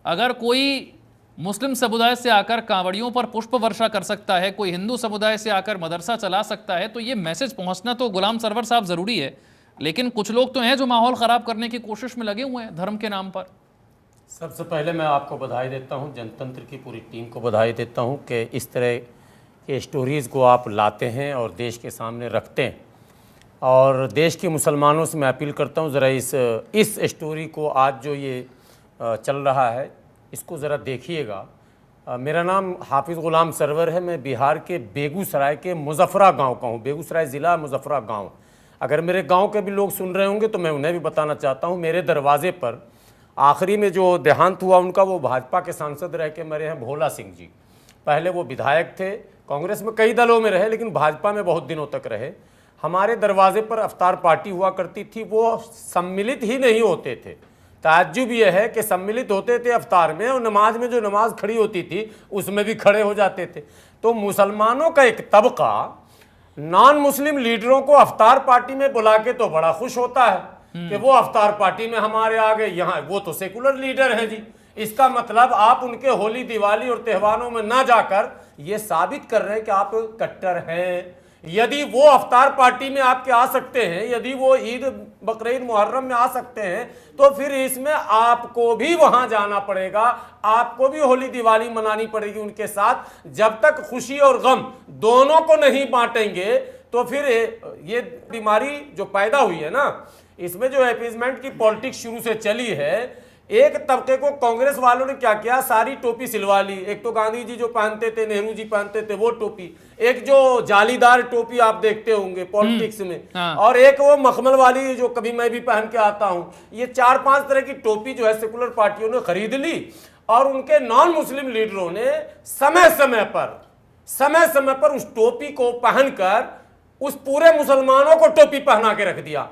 अगर कोई मुस्लिम समुदाय से आकर कांवड़ियों पर पुष्प वर्षा कर सकता है, कोई हिंदू समुदाय से आकर मदरसा चला सकता है, तो ये मैसेज पहुंचना तो गुलाम सरवर साहब ज़रूरी है। लेकिन कुछ लोग तो हैं जो माहौल ख़राब करने की कोशिश में लगे हुए हैं धर्म के नाम पर। सबसे पहले मैं आपको बधाई देता हूं, जनतंत्र की पूरी टीम को बधाई देता हूं कि इस तरह के स्टोरीज़ को आप लाते हैं और देश के सामने रखते हैं। और देश के मुसलमानों से मैं अपील करता हूं, ज़रा इस स्टोरी को, आज जो ये चल रहा है, इसको ज़रा देखिएगा। मेरा नाम हाफिज़ ग़ुलाम सरवर है। मैं बिहार के बेगूसराय के मुज़फ़्फ़रा गांव का हूं। बेगूसराय ज़िला, मुज़फ़्फ़रा गांव। अगर मेरे गांव के भी लोग सुन रहे होंगे तो मैं उन्हें भी बताना चाहता हूं, मेरे दरवाजे पर आखिरी में जो देहांत हुआ उनका, वो भाजपा के सांसद रह के मरे हैं, भोला सिंह जी। पहले वो विधायक थे, कांग्रेस में कई दलों में रहे, लेकिन भाजपा में बहुत दिनों तक रहे। हमारे दरवाजे पर अफ्तार पार्टी हुआ करती थी, वो सम्मिलित ही नहीं होते थे। ताज्जुब यह है कि सम्मिलित होते थे अफ्तार में, और नमाज में जो नमाज खड़ी होती थी उसमें भी खड़े हो जाते थे। तो मुसलमानों का एक तबका नॉन मुस्लिम लीडरों को अफ्तार पार्टी में बुला के तो बड़ा खुश होता है कि वो अफ्तार पार्टी में हमारे आ गए। यहाँ वो तो सेकुलर लीडर हैं जी। इसका मतलब आप उनके होली, दिवाली और त्योहारों में ना जाकर ये साबित कर रहे हैं कि आप कट्टर हैं। यदि वो अफ्तार पार्टी में आपके आ सकते हैं, यदि वो ईद, बकरीद, मुहर्रम में आ सकते हैं, तो फिर इसमें आपको भी वहां जाना पड़ेगा, आपको भी होली दिवाली मनानी पड़ेगी उनके साथ। जब तक खुशी और गम दोनों को नहीं बांटेंगे तो फिर ये बीमारी जो पैदा हुई है ना, इसमें जो अपीजमेंट की पॉलिटिक्स शुरू से चली है, एक तबके को कांग्रेस वालों ने क्या किया, सारी टोपी सिलवा ली। एक तो गांधी जी जो पहनते थे, नेहरू जी पहनते थे वो टोपी, एक जो जालीदार टोपी आप देखते होंगे पॉलिटिक्स में, और एक वो मखमल वाली जो कभी मैं भी पहन के आता हूं। ये 4-5 तरह की टोपी जो है सेकुलर पार्टियों ने खरीद ली, और उनके नॉन मुस्लिम लीडरों ने समय समय पर उस टोपी को पहनकर उस पूरे मुसलमानों को टोपी पहना के रख दिया।